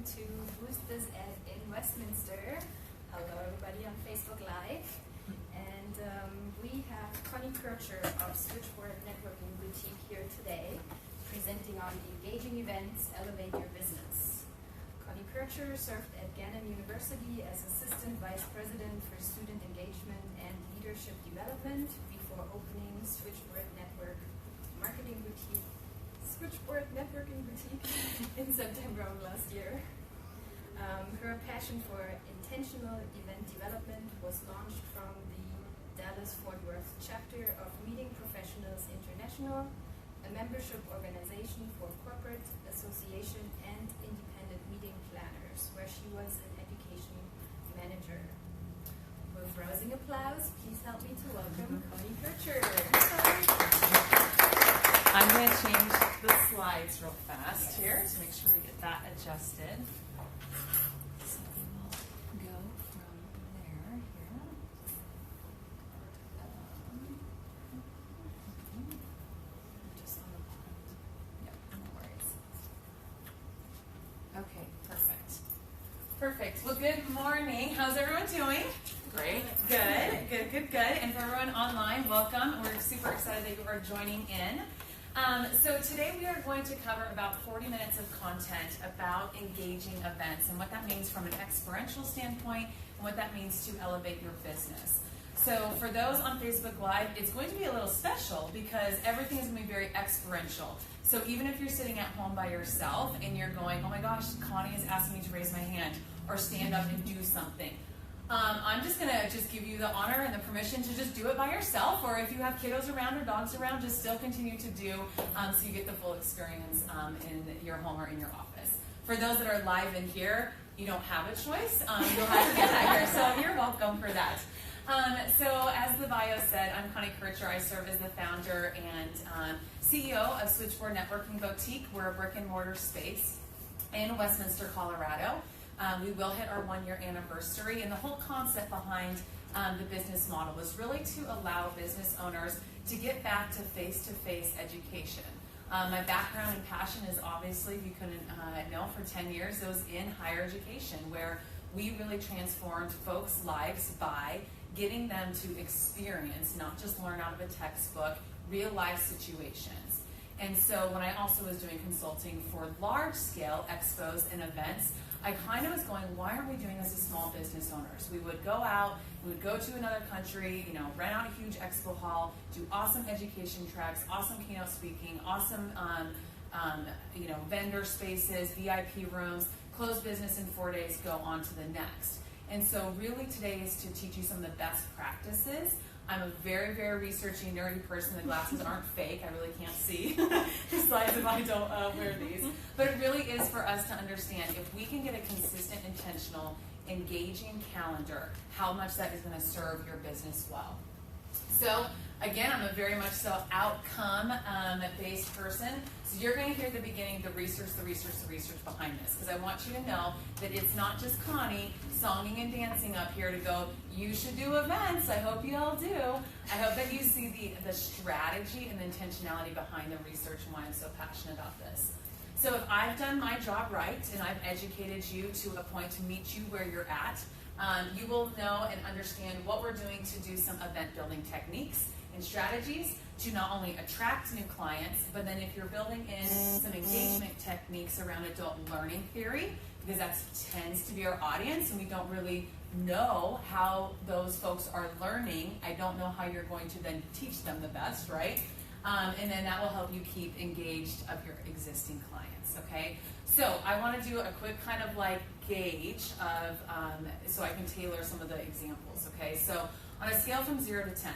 welcome to Biz Ed in Westminster. Hello everybody on Facebook Live. And we have Connie Kercher of Switchboard Networking Boutique here today, presenting on engaging events, elevate your business. Connie Kercher served at Gannon University as Assistant Vice President for Student Engagement and Leadership Development before opening Switchboard Networking Boutique in September of last year. Her passion for intentional event development was launched from the Dallas-Fort Worth chapter of Meeting Professionals International, a membership organization for corporate, association, and independent meeting planners, where she was an education manager. With rousing applause, please help me to welcome Connie Kercher. I'm going to change the slides real fast here to make sure we get that adjusted. So we will go from there here. Just on the bottom. Yep, no worries. Okay, perfect. Perfect. Well, good morning. How's everyone doing? Great. Good. And for everyone online, welcome. We're super excited that you are joining in. So today we are going to cover about 40 minutes of content about engaging events and what that means from an experiential standpoint and what that means to elevate your business. So for those on Facebook Live, it's going to be a little special because everything is going to be very experiential. So even if you're sitting at home by yourself and you're going, oh my gosh, Connie is asking me to raise my hand or stand up and do something, I'm just going to give you the honor and the permission to just do it by yourself, or if you have kiddos around or dogs around, just still continue to do so you get the full experience in your home or in your office. For those that are live in here, you don't have a choice. You'll have to get that here, so you're welcome for that. So as the bio said, I'm Connie Kercher. I serve as the founder and CEO of Switchboard Networking Boutique. We're a brick and mortar space in Westminster, Colorado. We will hit our 1-year anniversary, and the whole concept behind the business model was really to allow business owners to get back to face-to-face education. My background and passion is obviously, if you couldn't know, for 10 years, it was in higher education, where we really transformed folks' lives by getting them to experience, not just learn out of a textbook, real-life situations. And so when I also was doing consulting for large-scale expos and events, I kind of was going, why aren't we doing this as small business owners? We would go out, we would go to another country, rent out a huge expo hall, do awesome education tracks, awesome keynote speaking, awesome vendor spaces, VIP rooms, close business in 4 days, go on to the next. And so really today is to teach you some of the best practices. I'm a very, very researchy, nerdy person. The glasses aren't fake. I really can't see the slides if I don't wear these. But it really is for us to understand if we can get a consistent, intentional, engaging calendar, how much that is going to serve your business well. So again, I'm a very much so outcome-based person. So you're going to hear at the beginning the research behind this, because I want you to know that it's not just Connie songing and dancing up here to go, you should do events. I hope you all do. I hope that you see the strategy and the intentionality behind the research and why I'm so passionate about this. So if I've done my job right and I've educated you to a point to meet you where you're at, you will know and understand what we're doing to do some event building techniques and strategies to not only attract new clients, but then if you're building in some engagement techniques around adult learning theory, because that tends to be our audience and we don't really know how those folks are learning, I don't know how you're going to then teach them the best, right? And then that will help you keep engaged of your existing clients, okay? So I want to do a quick kind of like gauge of, so I can tailor some of the examples, okay? So on a scale from 0 to 10,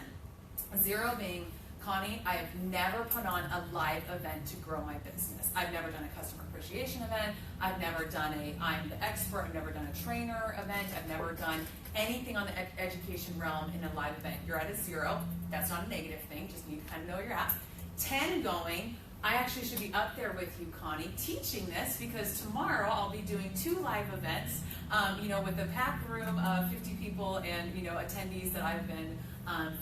0 being, Connie, I have never put on a live event to grow my business. I've never done a customer appreciation event. I've never done I'm the expert. I've never done a trainer event. I've never done anything on the education realm in a live event. You're at a 0. That's not a negative thing. Just need to kind of know where you're at. 10 going, I actually should be up there with you, Connie, teaching this, because tomorrow I'll be doing 2 live events, with a packed room of 50 people and, attendees that I've been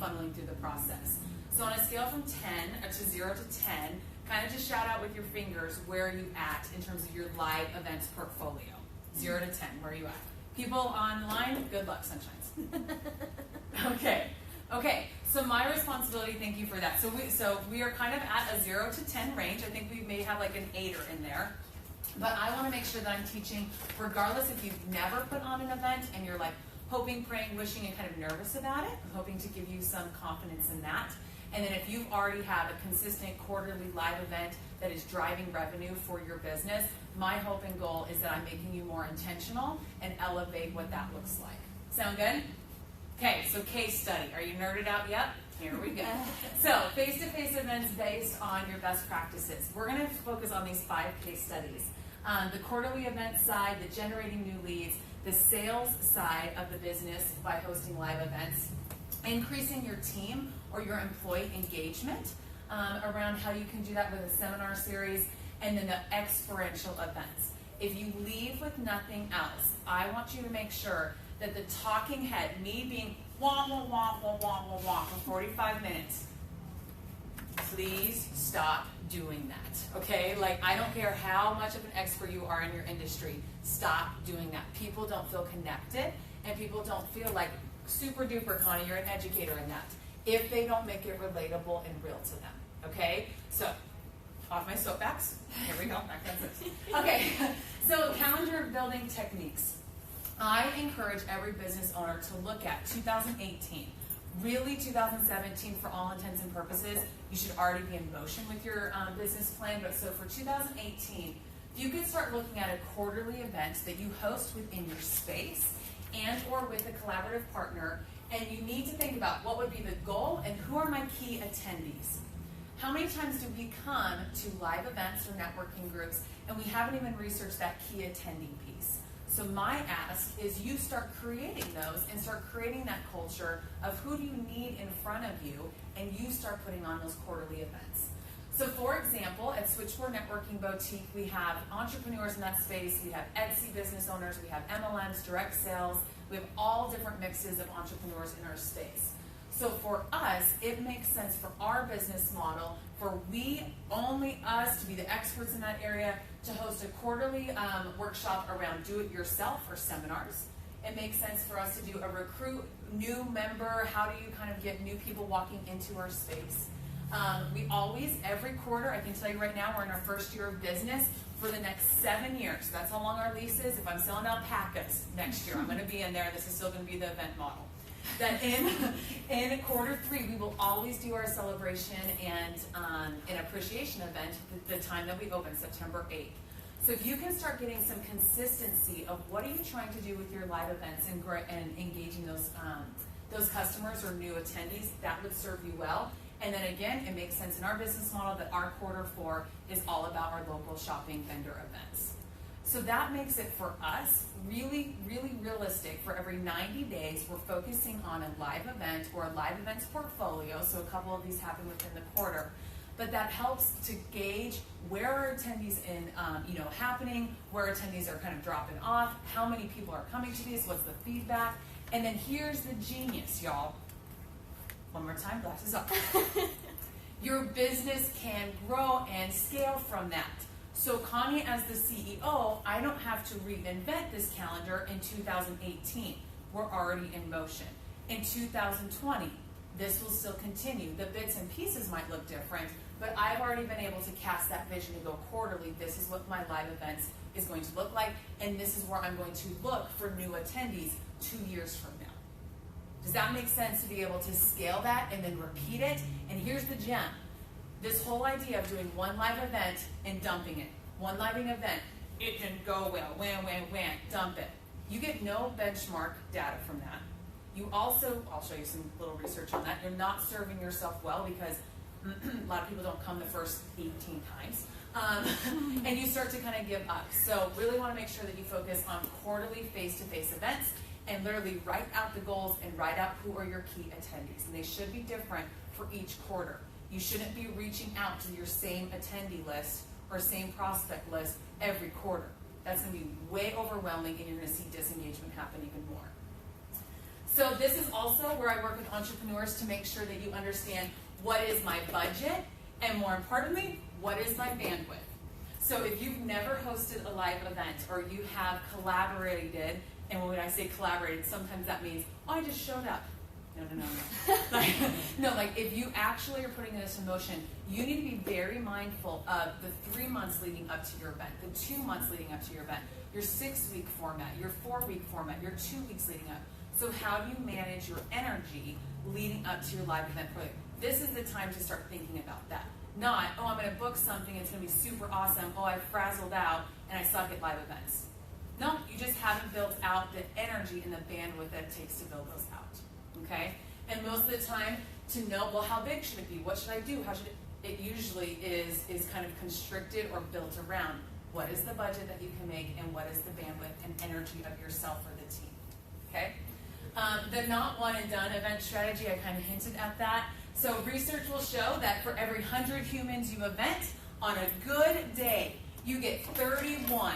funneling through the process. So on a scale from 10 to 0 to 10, kind of just shout out with your fingers where are you at in terms of your live events portfolio. 0 to 10, where are you at? People online, good luck, sunshines. Okay, so my responsibility, thank you for that. So we are kind of at a 0 to 10 range. I think we may have like an 8er in there. But I want to make sure that I'm teaching, regardless if you've never put on an event and you're like hoping, praying, wishing, and kind of nervous about it, I'm hoping to give you some confidence in that. And then if you already have a consistent quarterly live event that is driving revenue for your business, my hope and goal is that I'm making you more intentional and elevate what that looks like. Sound good? Okay, so case study. Are you nerded out yet? Here we go. So face-to-face events based on your best practices. We're going to focus on these 5 case studies. The quarterly event side, the generating new leads, the sales side of the business by hosting live events, increasing your team or your employee engagement around how you can do that with a seminar series, and then the experiential events. If you leave with nothing else, I want you to make sure that the talking head, me being wah, wah, wah, wah, wah, wah, wah for 45 minutes, please stop doing that, okay? Like, I don't care how much of an expert you are in your industry, stop doing that. People don't feel connected, and people don't feel like, super duper, Connie, you're an educator in that, if they don't make it relatable and real to them, okay? So, off my soapbox, here we go, back on this. Okay, so calendar building techniques. I encourage every business owner to look at 2018. Really, 2017, for all intents and purposes, you should already be in motion with your business plan. But so for 2018, you could start looking at a quarterly event that you host within your space and or with a collaborative partner. And you need to think about what would be the goal and who are my key attendees. How many times do we come to live events or networking groups and we haven't even researched that key attendee piece? So my ask is you start creating those and start creating that culture of who do you need in front of you, and you start putting on those quarterly events. So for example, at Switchboard Networking Boutique, we have entrepreneurs in that space, we have Emcee business owners, we have MLMs, direct sales, we have all different mixes of entrepreneurs in our space. So for us, it makes sense for our business model, for only us to be the experts in that area, to host a quarterly workshop around do-it-yourself or seminars. It makes sense for us to do a recruit new member, how do you kind of get new people walking into our space. We always, every quarter, I can tell you right now, we're in our first year of business for the next 7 years. That's how long our lease is. If I'm selling alpacas next year, I'm going to be in there. This is still going to be the event model. That in quarter 3, we will always do our celebration and an appreciation event the time that we open, September 8th. So if you can start getting some consistency of what are you trying to do with your live events and engaging those customers or new attendees, that would serve you well. And then again, it makes sense in our business model that our quarter 4 is all about our local shopping vendor events. So that makes it for us really, really realistic. For every 90 days, we're focusing on a live event or a live events portfolio. So a couple of these happen within the quarter. But that helps to gauge where are attendees happening, where attendees are kind of dropping off, how many people are coming to these, what's the feedback. And then here's the genius, y'all. One more time, glasses up. Your business can grow and scale from that. So Connie, as the CEO, I don't have to reinvent this calendar in 2018. We're already in motion. In 2020, this will still continue. The bits and pieces might look different, but I've already been able to cast that vision to go quarterly. This is what my live events is going to look like, and this is where I'm going to look for new attendees 2 years from now. Does that make sense to be able to scale that and then repeat it? And here's the gem. This whole idea of doing one live event and dumping it. One live event, it didn't go well, wham, dump it. You get no benchmark data from that. You also, I'll show you some little research on that, you're not serving yourself well because a lot of people don't come the first 18 times. And you start to kind of give up. So really want to make sure that you focus on quarterly face-to-face events and literally write out the goals and write out who are your key attendees. And they should be different for each quarter. You shouldn't be reaching out to your same attendee list or same prospect list every quarter. That's going to be way overwhelming, and you're going to see disengagement happen even more. So this is also where I work with entrepreneurs to make sure that you understand what is my budget, and more importantly, what is my bandwidth. So if you've never hosted a live event or you have collaborated, and when I say collaborated, sometimes that means, oh, I just showed up. No. Like if you actually are putting this in motion, you need to be very mindful of the 3 months leading up to your event, the 2 months leading up to your event, your 6-week format, your 4-week format, your 2 weeks leading up. So how do you manage your energy leading up to your live event project? This is the time to start thinking about that. Not, oh, I'm going to book something, it's going to be super awesome, oh, I frazzled out, and I suck at live events. No, you just haven't built out the energy and the bandwidth that it takes to build those out. Okay? And most of the time, to know, well, how big should it be? What should I do? How should it usually is kind of constricted or built around what is the budget that you can make and what is the bandwidth and energy of yourself or the team. Okay? The not one and done event strategy, I kind of hinted at that. So research will show that for every 100 humans you event, on a good day, you get 31.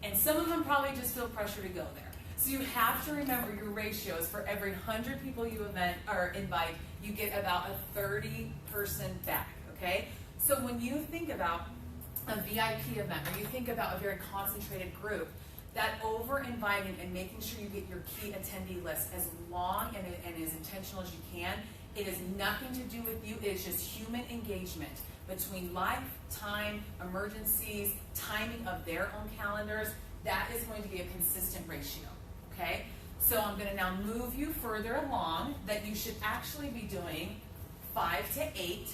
And some of them probably just feel pressure to go there. So you have to remember your ratios. For every 100 people you event or invite, you get about a 30-person back, okay? So when you think about a VIP event or you think about a very concentrated group, that over-inviting and making sure you get your key attendee list as long and as intentional as you can, it has nothing to do with you. It is just human engagement between life, time, emergencies, timing of their own calendars. That is going to be a consistent ratio. Okay, so I'm going to now move you further along that you should actually be doing 5 to 8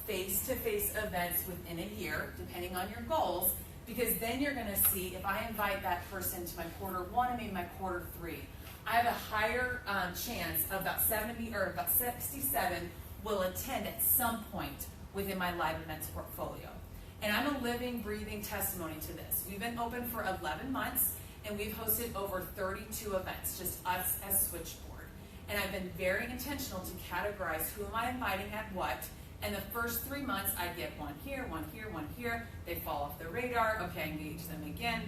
face-to-face events within a year, depending on your goals, because then you're going to see if I invite that person to my quarter 1 and maybe my quarter 3, I have a higher chance of about 70 or about 67 will attend at some point within my live events portfolio. And I'm a living, breathing testimony to this. We've been open for 11 months. And we've hosted over 32 events, just us as Switchboard. And I've been very intentional to categorize who am I inviting at what. And the first 3 months, I get one here, one here, one here. They fall off the radar. Okay, I engage them again.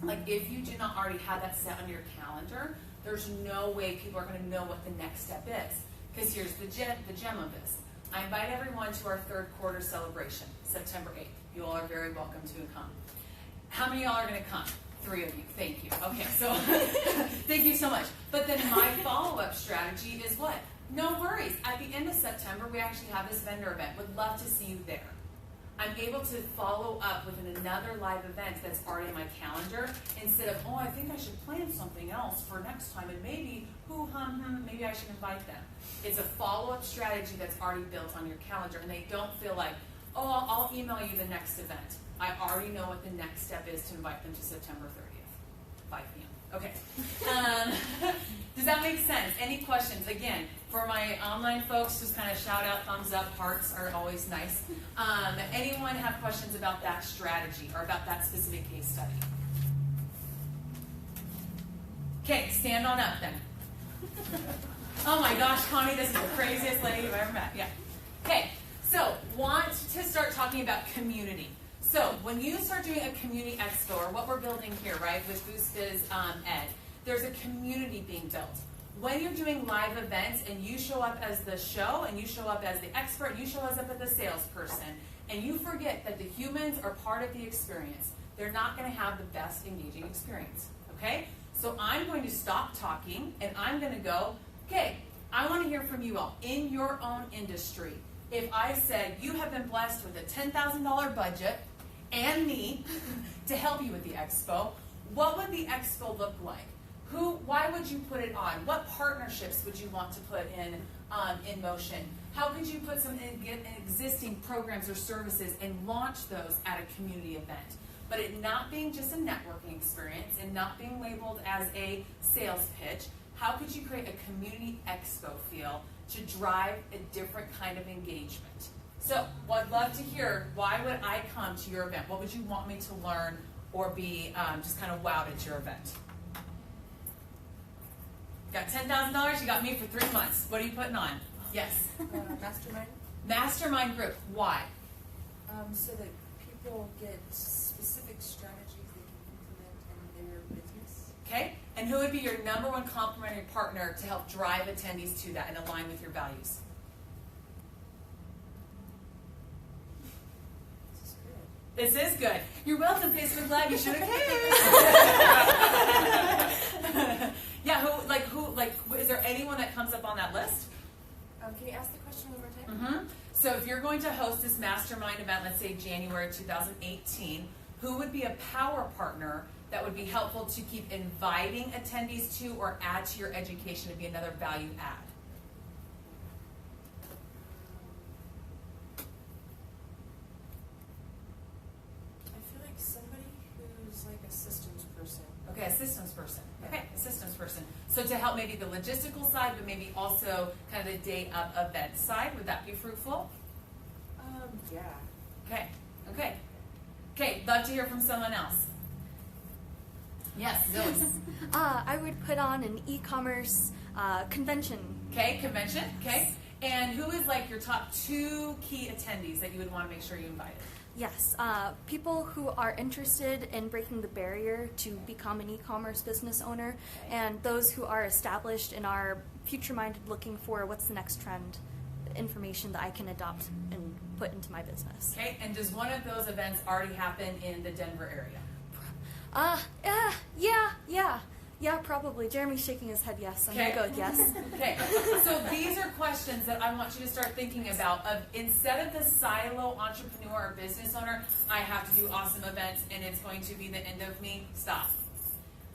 Like if you do not already have that set on your calendar, there's no way people are going to know what the next step is. Because here's the gem of this. I invite everyone to our 3rd quarter celebration, September 8th. You all are very welcome to come. How many of y'all are going to come? 3 of you. Thank you. Okay, so thank you so much. But then my follow-up strategy is what? No worries. At the end of September, we actually have this vendor event. Would love to see you there. I'm able to follow up with another live event that's already in my calendar instead of, oh, I think I should plan something else for next time and maybe, maybe I should invite them. It's a follow-up strategy that's already built on your calendar, and they don't feel like, oh, I'll email you the next event. I already know what the next step is to invite them to September 30th, 5 p.m. Okay. Does that make sense? Any questions? Again, for my online folks, just kind of shout out, thumbs up, hearts are always nice. Anyone have questions about that strategy or about that specific case study? Okay, stand on up then. Oh my gosh, Connie, this is the craziest lady you've ever met. Yeah. Okay, so want to start talking about community. So when you start doing a community expo, or what we're building here, right, with Biz Ed, there's a community being built. When you're doing live events and you show up as the show, and you show up as the expert, and you show up as the salesperson, and you forget that the humans are part of the experience, they're not going to have the best engaging experience, okay? So I'm going to stop talking, and I'm going to go, okay, I want to hear from you all in your own industry. If I said you have been blessed with a $10,000 budget, and me to help you with the expo, what would the expo look like? Why would you put it on? What partnerships would you want to put in motion? How could you put some existing programs or services and launch those at a community event? But it not being just a networking experience and not being labeled as a sales pitch, how could you create a community expo feel to drive a different kind of engagement? So, I'd love to hear, why would I come to your event? What would you want me to learn or be just kind of wowed at your event? Got $10,000, you got me for 3 months. What are you putting on? Yes? Mastermind. Mastermind group. Why? So that people get specific strategies they can implement in their business. Okay. And who would be your #1 complementary partner to help drive attendees to that and align with your values? This is good. You're welcome, Facebook Live. You should have came. Yeah, is there anyone that comes up on that list? Can you ask the question one more time? Mm-hmm. So if you're going to host this mastermind event, let's say January 2018, who would be a power partner that would be helpful to keep inviting attendees to or add to your education to be another value add? I feel like somebody who's like a systems person. Okay, a systems person. Okay, a systems person. So to help maybe the logistical side, but maybe also kind of the day of event side, would that be fruitful? Yeah. Okay, okay. Okay, love to hear from someone else. Yes, Zoe. I would put on an e-commerce convention. Okay, convention, okay. And who is like your top 2 key attendees that you would want to make sure you invited? Yes, people who are interested in breaking the barrier to become an e-commerce business owner, and those who are established and are future-minded, looking for what's the next trend, information that I can adopt and put into my business. Okay, and does one of those events already happen in the Denver area? Yeah, probably. Jeremy's shaking his head yes. I'm Okay. going to go with yes. Okay, so these are questions that I want you to start thinking about. Of instead of the silo entrepreneur or business owner, I have to do awesome events and it's going to be the end of me. Stop.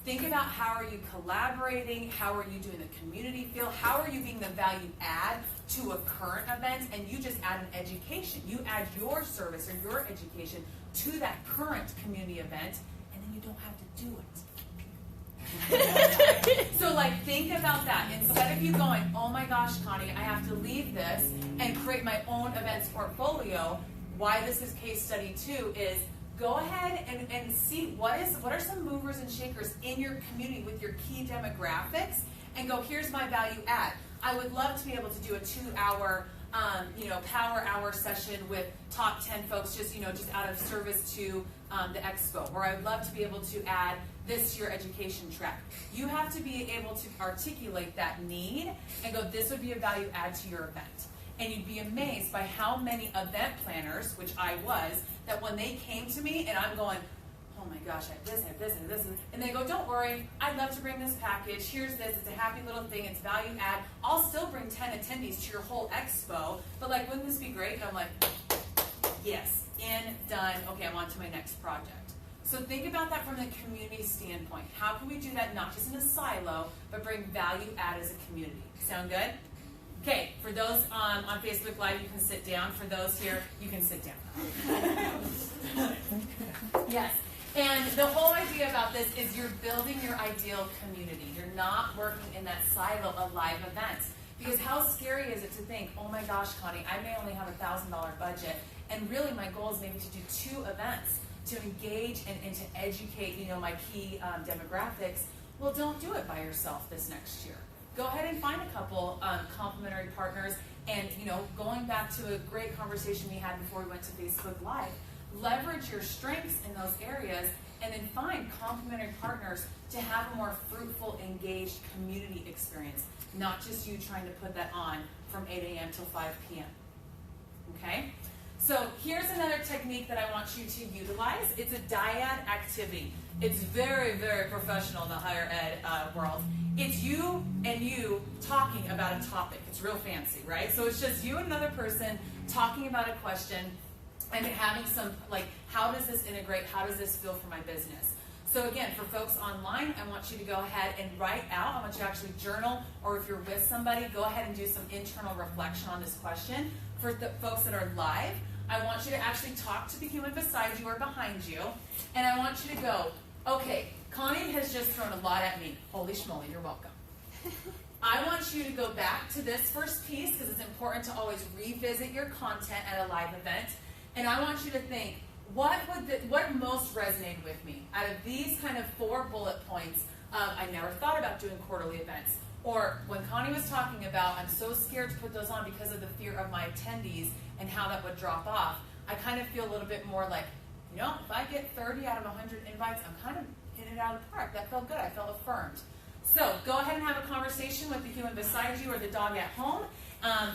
Think about how are you collaborating, how are you doing the community feel, how are you being the value add to a current event, and you just add an education. You add your service or your education to that current community event, and then you don't have to do it. So think about that. Instead of you going, oh my gosh, Connie, I have to leave this and create my own events portfolio, why this is case study 2 is go ahead and see what are some movers and shakers in your community with your key demographics, and go, here's my value add. I would love to be able to do a 2-hour power hour session with top 10 folks just out of service to the expo, or I would love to be able to add this to your education track. You have to be able to articulate that need and go, this would be a value add to your event. And you'd be amazed by how many event planners, which I was, that when they came to me and I'm going, oh my gosh, I have this, I have this, and this, and they go, don't worry, I'd love to bring this package, here's this, it's a happy little thing, it's value add, I'll still bring 10 attendees to your whole expo, but wouldn't this be great? And I'm like, yes, in, done, okay, I'm on to my next project. So think about that from the community standpoint. How can we do that not just in a silo, but bring value add as a community? Sound good? Okay, for those on Facebook Live, you can sit down. For those here, you can sit down. Yes. And the whole idea about this is you're building your ideal community. You're not working in that silo of live events. Because how scary is it to think, oh my gosh, Connie, I may only have a $1,000 budget, and really my goal is maybe to do 2 events to engage and to educate, my key demographics. Well, don't do it by yourself this next year. Go ahead and find a couple complementary partners, and going back to a great conversation we had before we went to Facebook Live, leverage your strengths in those areas and then find complementary partners to have a more fruitful, engaged community experience, not just you trying to put that on from 8 a.m. till 5 p.m. Okay? So here's another technique that I want you to utilize. It's a dyad activity. It's very, very professional in the higher ed world. It's you and you talking about a topic. It's real fancy, right? So it's just you and another person talking about a question and having some, how does this integrate? How does this feel for my business? So again, for folks online, I want you to go ahead and write out. I want you to actually journal, or if you're with somebody, go ahead and do some internal reflection on this question. For the folks that are live, I want you to actually talk to the human beside you or behind you, and I want you to go, okay, Connie has just thrown a lot at me. Holy schmoly, you're welcome. I want you to go back to this first piece, because it's important to always revisit your content at a live event, and I want you to think, what most resonated with me out of these kind of 4 bullet points of I never thought about doing quarterly events, or when Connie was talking about I'm so scared to put those on because of the fear of my attendees and how that would drop off, I kind of feel a little bit more like, if I get 30 out of 100 invites, I'm kind of hitting it out of the park. That felt good. I felt affirmed. So go ahead and have a conversation with the human beside you or the dog at home.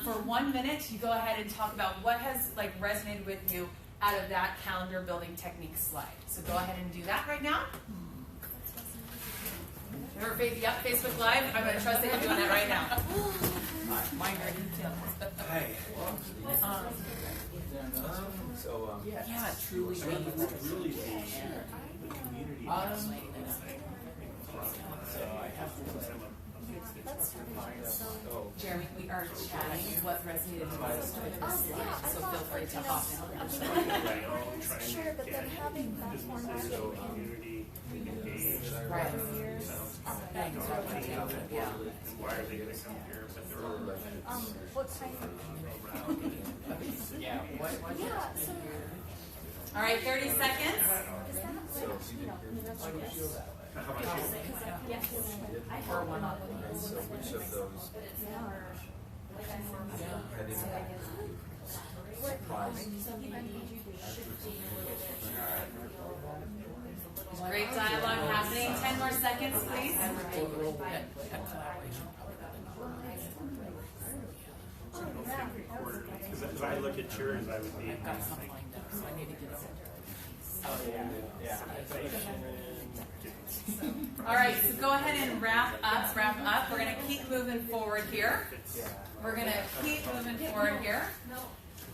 For 1 minute, you go ahead and talk about what has resonated with you out of that calendar building technique slide. So go ahead and do that right now. Remember, yep, Facebook Live. I'm going to trust that you're doing that right now. Mind your details. Hi. Yeah, truly. It's really the community. So I have to. Jeremy, we are chatting what resonated most with this slide, so feel free to hop in. Sure, but then having that format So community engaged. Right. Yeah. And why are they going to come here? But they're all what kind of yeah. yeah, so All right, 30 seconds. How about you? So which of those Great dialogue happening. 10 more seconds, please. Because if I look at yours, I would need All right, so go ahead and wrap up. We're going to keep moving forward here.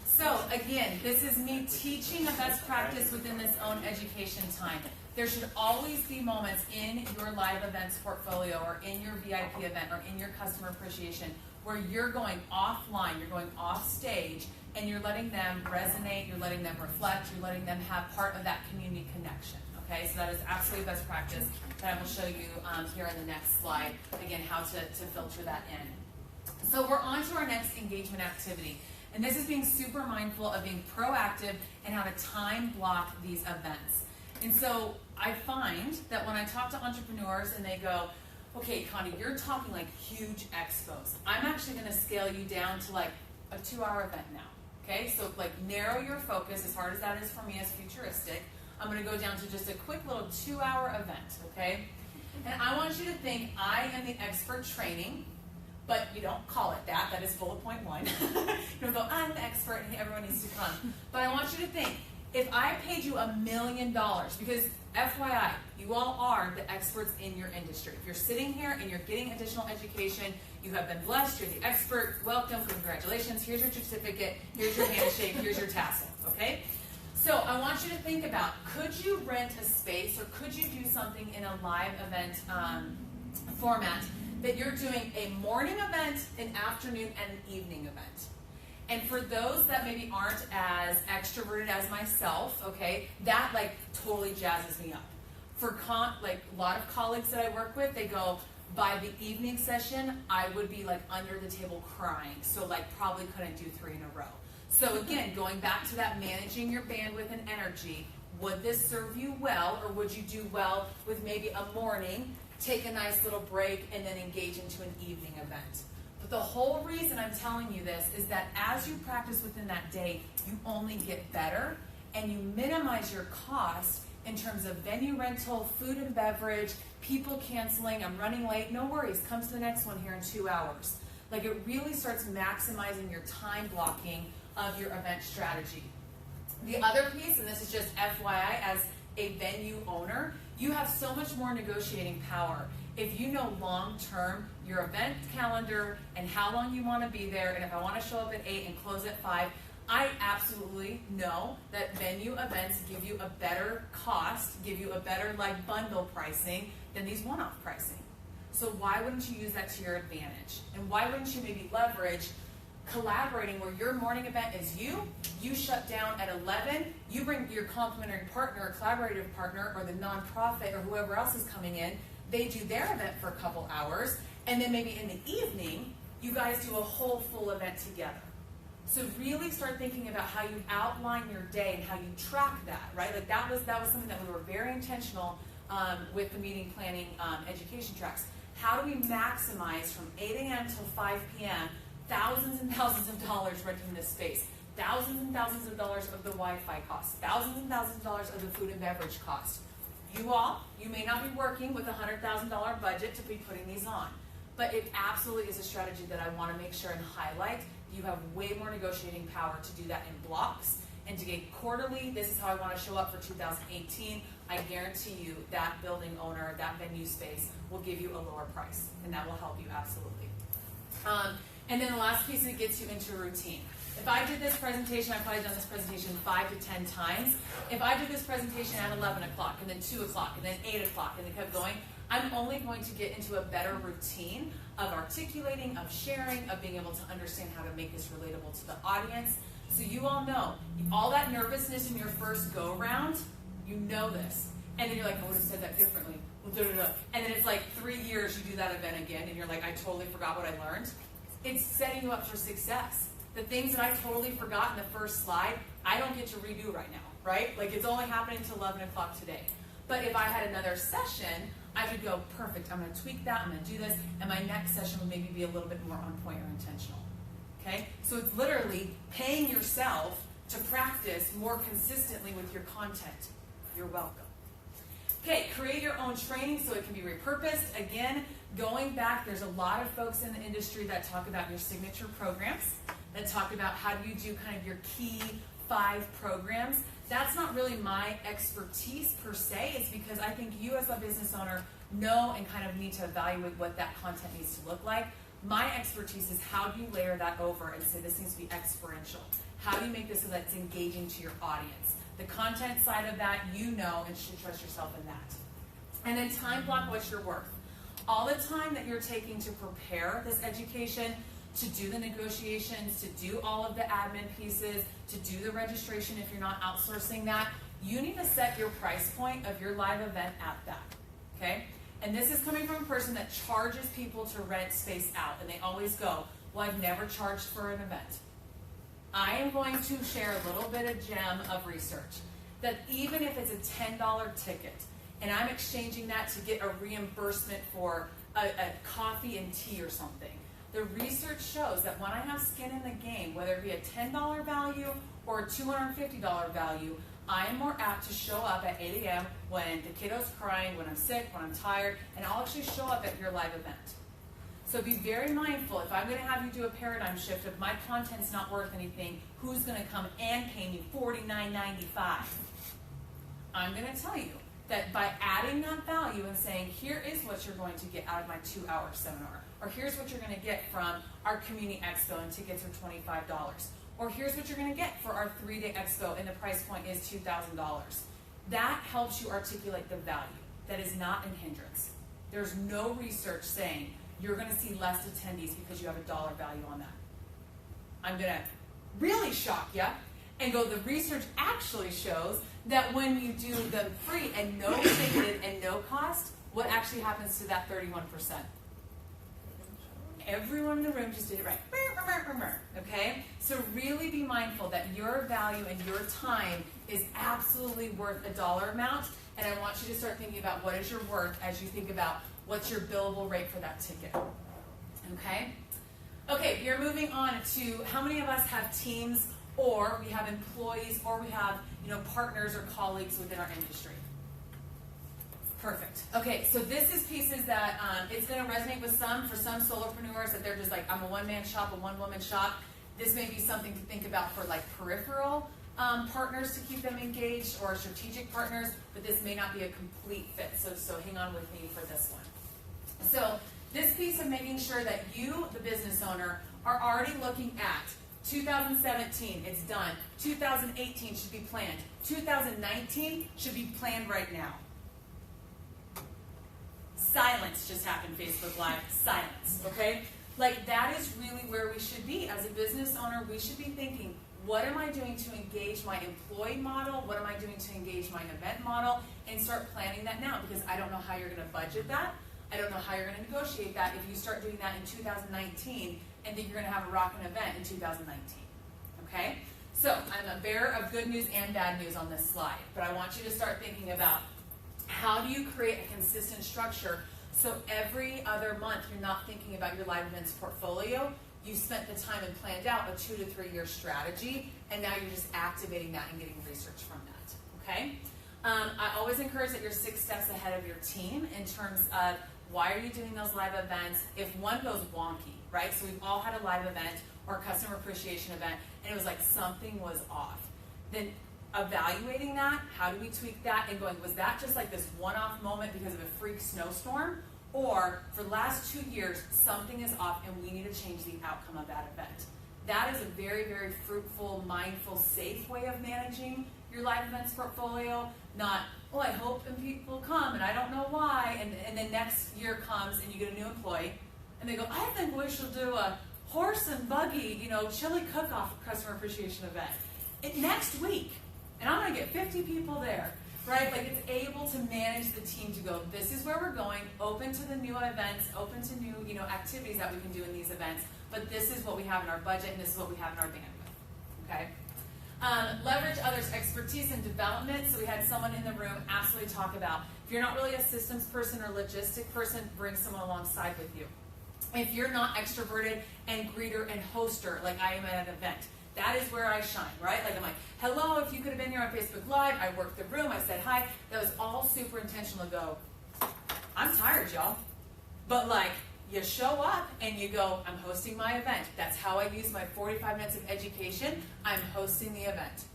So again, this is me teaching a best practice within this own education time. There should always be moments in your live events portfolio or in your VIP event or in your customer appreciation where you're going offline, you're going off stage, and you're letting them resonate, you're letting them reflect, you're letting them have part of that community connection. Okay, so that is absolutely best practice that I will show you here in the next slide, again, how to filter that in. So we're on to our next engagement activity. And this is being super mindful of being proactive and how to time block these events. And so I find that when I talk to entrepreneurs and they go, okay, Connie, you're talking like huge expos. I'm actually going to scale you down to like a 2-hour event now. Okay, so like narrow your focus, as hard as that is for me as futuristic. I'm going to go down to just a quick little 2-hour event, okay? And I want you to think I am the expert training, but you don't call it that. That is bullet point 1. You don't go, I'm the expert and everyone needs to come. But I want you to think, if I paid you $1 million, because FYI, you all are the experts in your industry. If you're sitting here and you're getting additional education, you have been blessed, you're the expert, welcome, congratulations, here's your certificate, here's your handshake, here's your tassel, okay? So I want you to think about, could you rent a space or could you do something in a live event format that you're doing a morning event, an afternoon, and an evening event? And for those that maybe aren't as extroverted as myself, okay, that like totally jazzes me up. For like a lot of colleagues that I work with, they go, by the evening session, I would be like under the table crying. So like probably couldn't do 3 in a row. So again, going back to that managing your bandwidth and energy, would this serve you well, or would you do well with maybe a morning, take a nice little break, and then engage into an evening event? But the whole reason I'm telling you this is that as you practice within that day, you only get better, and you minimize your cost in terms of venue rental, food and beverage, people canceling, I'm running late, no worries, come to the next one here in 2 hours. Like it really starts maximizing your time blocking of your event strategy. The other piece, and this is just FYI, as a venue owner, you have so much more negotiating power. If you know long-term your event calendar and how long you want to be there, and if I want to show up at 8 and close at 5, I absolutely know that venue events give you a better cost, give you a better like bundle pricing than these one-off pricing. So why wouldn't you use that to your advantage? And why wouldn't you maybe leverage collaborating where your morning event is you shut down at 11, you bring your complementary partner or collaborative partner or the nonprofit or whoever else is coming in, they do their event for a couple hours, and then maybe in the evening, you guys do a whole full event together. So really start thinking about how you outline your day and how you track that, right? Like that was something that we were very intentional with the meeting planning education tracks. How do we maximize from 8 a.m. till 5 p.m. thousands and thousands of dollars renting this space, thousands and thousands of dollars of the Wi-Fi cost, thousands and thousands of dollars of the food and beverage cost. You may not be working with a $100,000 budget to be putting these on, but it absolutely is a strategy that I want to make sure and highlight. You have way more negotiating power to do that in blocks and to get quarterly, this is how I want to show up for 2018, I guarantee you that building owner, that venue space will give you a lower price, and that will help you absolutely. And then the last piece is it gets you into a routine. If I did this presentation, I've probably done this presentation 5 to 10 times. If I did this presentation at 11 o'clock, and then 2 o'clock, and then 8 o'clock, and it kept going, I'm only going to get into a better routine of articulating, of sharing, of being able to understand how to make this relatable to the audience. So you all know, all that nervousness in your first go-round, you know this. And then you're like, I would have said that differently. And then it's like 3 years you do that event again, and you're like, I totally forgot what I learned. It's setting you up for success. The things that I totally forgot in the first slide, I don't get to redo right now, right? Like it's only happening until 11 o'clock today. But if I had another session, I could go, perfect, I'm going to tweak that, I'm going to do this, and my next session will maybe be a little bit more on point or intentional. Okay? So it's literally paying yourself to practice more consistently with your content. You're welcome. Okay, create your own training so it can be repurposed. Again, going back, there's a lot of folks in the industry that talk about your signature programs, that talk about how do you do kind of your key 5 programs. That's not really my expertise per se. It's because I think you as a business owner know and kind of need to evaluate what that content needs to look like. My expertise is how do you layer that over and say this needs to be experiential. How do you make this so that it's engaging to your audience? The content side of that, you know, and should trust yourself in that. And then time block what's your worth. All the time that you're taking to prepare this education, to do the negotiations, to do all of the admin pieces, to do the registration if you're not outsourcing that, you need to set your price point of your live event at that, okay? And this is coming from a person that charges people to rent space out, and they always go, well, I've never charged for an event. I am going to share a little bit of gem of research, that even if it's a $10 ticket, and I'm exchanging that to get a reimbursement for a coffee and tea or something, the research shows that when I have skin in the game, whether it be a $10 value or a $250 value, I am more apt to show up at 8 a.m. when the kiddo's crying, when I'm sick, when I'm tired, and I'll actually show up at your live event. So be very mindful. If I'm going to have you do a paradigm shift, if my content's not worth anything, who's going to come and pay me $49.95? I'm going to tell you that by adding that value and saying, here is what you're going to get out of my 2-hour seminar, or here's what you're going to get from our community expo and tickets are $25, or here's what you're going to get for our 3-day expo and the price point is $2,000. That helps you articulate the value. That is not a hindrance. There's no research saying you're going to see less attendees because you have a dollar value on that. I'm going to really shock you and go, the research actually shows that when you do the free and no ticketed and no cost, what actually happens to that 31%? Everyone in the room just did it right. Okay? So really be mindful that your value and your time is absolutely worth a dollar amount, and I want you to start thinking about what is your worth as you think about what's your billable rate for that ticket. Okay? Okay, you're moving on to how many of us have teams, or we have employees, or we have partners or colleagues within our industry. Perfect. Okay, so this is pieces that it's going to resonate with for some solopreneurs that they're just like, I'm a one-man shop, a one-woman shop. This may be something to think about for like peripheral partners to keep them engaged or strategic partners, but this may not be a complete fit. So hang on with me for this one. So this piece of making sure that you, the business owner, are already looking at 2017, it's done. 2018 should be planned. 2019 should be planned right now. Silence just happened, Facebook Live. Silence, okay? Like, that is really where we should be. As a business owner, we should be thinking, what am I doing to engage my employee model? What am I doing to engage my event model? And start planning that now, because I don't know how you're going to budget that. I don't know how you're going to negotiate that if you start doing that in 2019 and think you're going to have a rockin' event in 2019, okay? So I'm a bearer of good news and bad news on this slide, but I want you to start thinking about how do you create a consistent structure so every other month you're not thinking about your live events portfolio. You spent the time and planned out a 2 to 3 year strategy, and now you're just activating that and getting research from that, okay? I always encourage that you're 6 steps ahead of your team in terms of why are you doing those live events. If one goes wonky, right? So we've all had a live event or a customer appreciation event, and it was like something was off. then evaluating that, how do we tweak that, and going, was that just like this one-off moment because of a freak snowstorm? Or for the last 2 years, something is off and we need to change the outcome of that event. That is a very, very fruitful, mindful, safe way of managing your live events portfolio. Not, oh, I hope and people come and I don't know why. And then next year comes and you get a new employee and they go, I think we should do a horse and buggy, chili cook-off customer appreciation event next week. And I'm going to get 50 people there, right? Like, it's able to manage the team to go, this is where we're going, open to the new events, open to new, activities that we can do in these events, but this is what we have in our budget and this is what we have in our bandwidth, okay? Leverage others' expertise in development. So we had someone in the room absolutely talk about, if you're not really a systems person or logistic person, bring someone alongside with you. If you're not extroverted and greeter and hoster like I am at an event, that is where I shine, right? Like, I'm like, hello, if you could have been here on Facebook Live, I worked the room, I said hi. That was all super intentional to go, I'm tired, y'all. But like, you show up and you go, I'm hosting my event. That's how I use my 45 minutes of education. I'm hosting the event.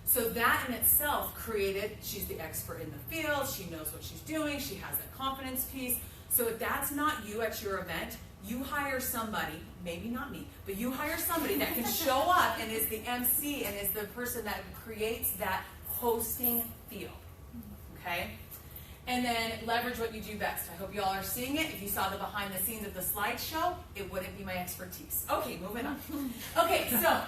So that in itself created, she's the expert in the field, she knows what she's doing, she has a confidence piece. So if that's not you at your event, you hire somebody, maybe not me, but you hire somebody that can show up and is the MC and is the person that creates that hosting feel, okay? And then leverage what you do best. I hope you all are seeing it. If you saw the behind the scenes of the slideshow, it wouldn't be my expertise. Okay, moving on. Okay, so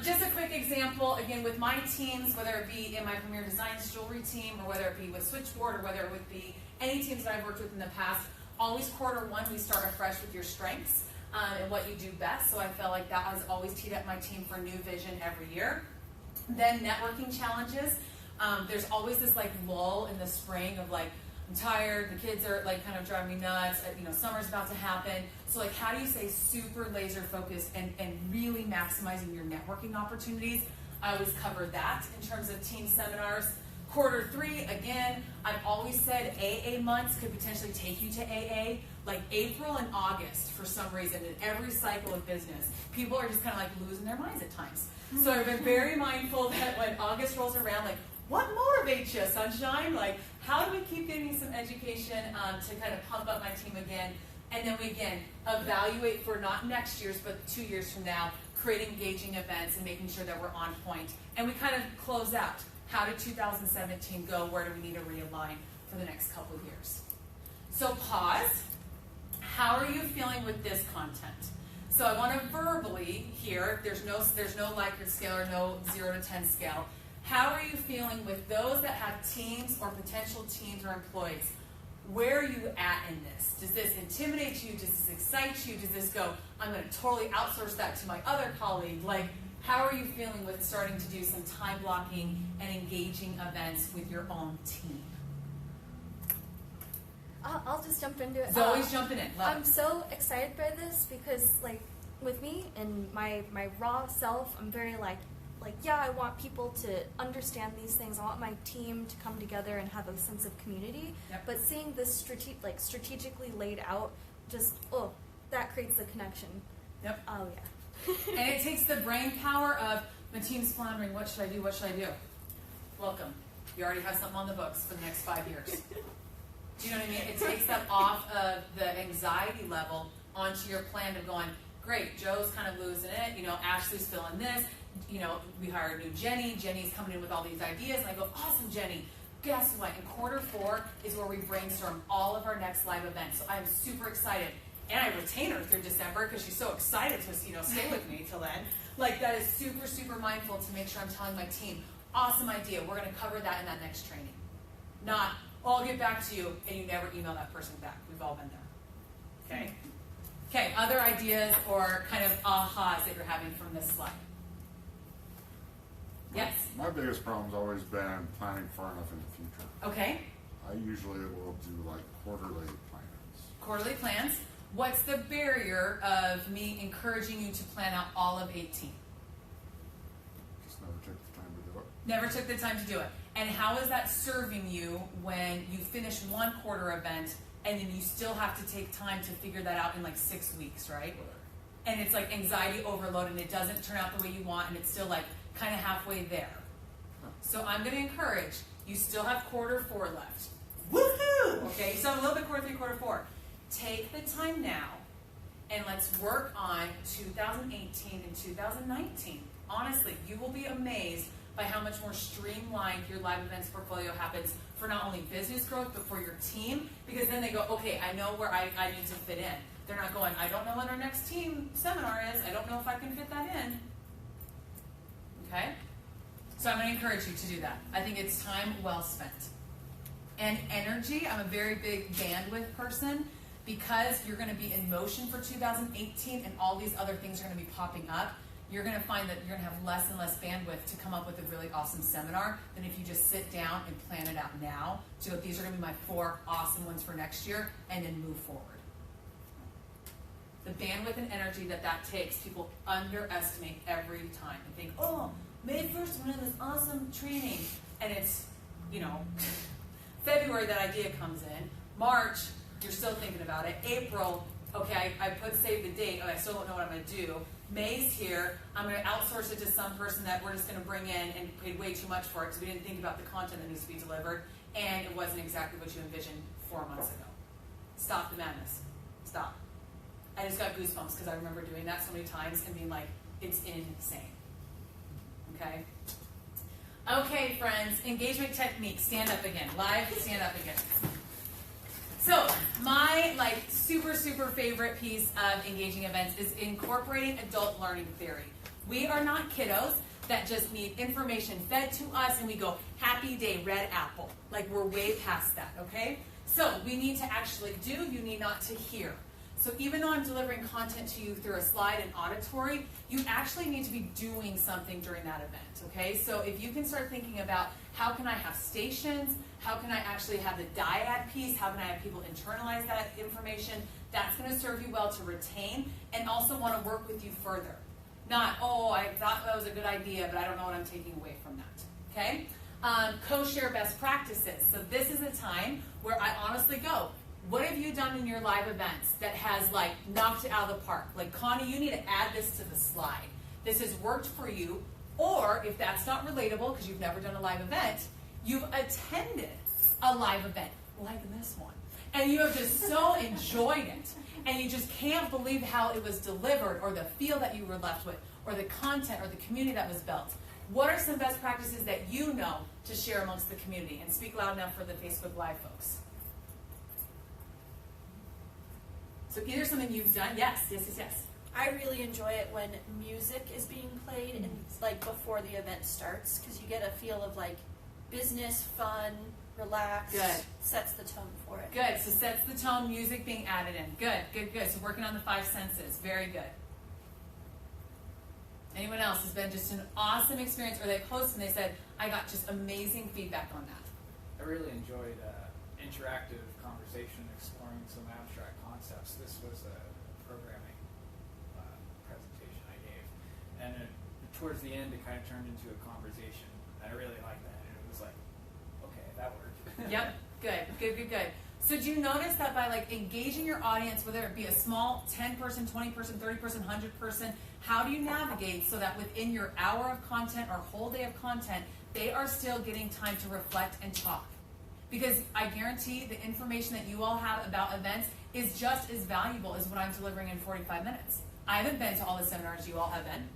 just a quick example, again, with my teams, whether it be in my Premier Designs jewelry team or whether it be with Switchboard or whether it would be any teams that I've worked with in the past, always quarter one, we start afresh with your strengths and what you do best. So I felt like that has always teed up my team for new vision every year. Then networking challenges. There's always this like lull in the spring of like, I'm tired, the kids are like kind of driving me nuts, summer's about to happen. So like, how do you stay super laser focused and really maximizing your networking opportunities? I always cover that in terms of team seminars. Quarter three, again, I've always said AA months could potentially take you to AA, like April and August for some reason in every cycle of business. People are just kind of like losing their minds at times. So I've been very mindful that when August rolls around, like, what motivates you, sunshine? Like, how do we keep getting some education to kind of pump up my team again? And then we, again, evaluate for not next year's, but 2 years from now, create engaging events and making sure that we're on point. And we kind of close out. How did 2017 go? Where do we need to realign for the next couple of years? So pause. How are you feeling with this content? So I want to verbally here, there's no Likert scale or no 0 to 10 scale. How are you feeling with those that have teams or potential teams or employees? Where are you at in this? Does this intimidate you? Does this excite you? Does this go, I'm going to totally outsource that to my other colleague? Like, how are you feeling with starting to do some time blocking and engaging events with your own team? I'll just jump into it. Zoe's jumping in. I'm so excited by this because, like, with me and my raw self, I'm very like, yeah, I want people to understand these things. I want my team to come together and have a sense of community. Yep. But seeing this strategically laid out, just, that creates the connection. Yep. Oh, yeah. And it takes the brain power of, my team's floundering, what should I do, what should I do? Welcome. You already have something on the books for the next 5 years. Do you know what I mean? It takes them off of the anxiety level onto your plan of going, great, Joe's kind of losing it, Ashley's feeling this, we hired new Jenny, Jenny's coming in with all these ideas, and I go, awesome, Jenny. Guess what? In quarter 4 is where we brainstorm all of our next live events. So I'm super excited. And I retain her through December because she's so excited to, stay with me till then. Like, that is super, super mindful to make sure I'm telling my team, awesome idea, we're going to cover that in that next training. Not, I'll get back to you, and you never email that person back. We've all been there. Okay? Okay, other ideas or kind of ahas that you're having from this slide? Yes? My biggest problem's always been planning far enough in the future. Okay. I usually will do like quarterly plans. Quarterly plans. What's the barrier of me encouraging you to plan out all of 18? Just never took the time to do it. Never took the time to do it. And how is that serving you when you finish one quarter event and then you still have to take time to figure that out in like 6 weeks, right? And it's like anxiety overload and it doesn't turn out the way you want and it's still like kind of halfway there. So I'm going to encourage, you still have quarter 4 left. Woohoo! Okay, you still have a little bit quarter 3, quarter 4. Take the time now and let's work on 2018 and 2019. Honestly, you will be amazed by how much more streamlined your live events portfolio happens for not only business growth, but for your team, because then they go, okay, I know where I need to fit in. They're not going, I don't know when our next team seminar is. I don't know if I can fit that in. Okay? So I'm going to encourage you to do that. I think it's time well spent. And energy, I'm a very big bandwidth person, because you're going to be in motion for 2018 and all these other things are going to be popping up. You're going to find that you're going to have less and less bandwidth to come up with a really awesome seminar than if you just sit down and plan it out now. So these are going to be my 4 awesome ones for next year, and then move forward. The bandwidth and energy that takes, people underestimate every time and think, oh, May 1st, I'm going to have this awesome training. And it's, February, that idea comes in. March, you're still thinking about it. April, okay, I save the date. Oh, I still don't know what I'm going to do. May's here. I'm going to outsource it to some person that we're just going to bring in and paid way too much for it because we didn't think about the content that needs to be delivered, and it wasn't exactly what you envisioned 4 months ago. Stop the madness. Stop. I just got goosebumps because I remember doing that so many times and being like, it's insane. Okay? Okay, friends, engagement technique. Stand up again. Live, stand up again. So, my super favorite piece of engaging events is incorporating adult learning theory. We are not kiddos that just need information fed to us and we go, happy day, red apple. We're way past that, okay? So, we need to actually do, you need not to hear. So even though I'm delivering content to you through a slide and auditory, you actually need to be doing something during that event, okay? So if you can start thinking about how can I have stations, how can I actually have the dyad piece, how can I have people internalize that information, that's going to serve you well to retain and also want to work with you further. Not, oh, I thought that was a good idea, but I don't know what I'm taking away from that, okay? Co-share best practices. So this is a time where I honestly go, what have you done in your live events that has knocked it out of the park? Connie, you need to add this to the slide. This has worked for you. Or if that's not relatable because you've never done a live event, you've attended a live event like this one. And you have just so enjoyed it. And you just can't believe how it was delivered or the feel that you were left with or the content or the community that was built. What are some best practices that you know to share amongst the community? And speak loud enough for the Facebook Live folks. So either something you've done, yes. I really enjoy it when music is being played and before the event starts, because you get a feel of business, fun, relaxed. Good. Sets the tone for it. Good. So sets the tone, music being added in. Good. So working on the 5 senses. Very good. Anyone else has been just an awesome experience, or they've hosted and they said, I got just amazing feedback on that. I really enjoyed interactive conversation, exploring some abstract concepts. This was a programming presentation I gave, and towards the end it kind of turned into a conversation. I really liked that, and it was okay, that worked. Yep, good. So do you notice that by engaging your audience, whether it be a small 10-person, 20-person, 30-person, 100-person, how do you navigate so that within your hour of content or whole day of content, they are still getting time to reflect and talk? Because I guarantee the information that you all have about events is just as valuable as what I'm delivering in 45 minutes. I haven't been to all the seminars you all have been,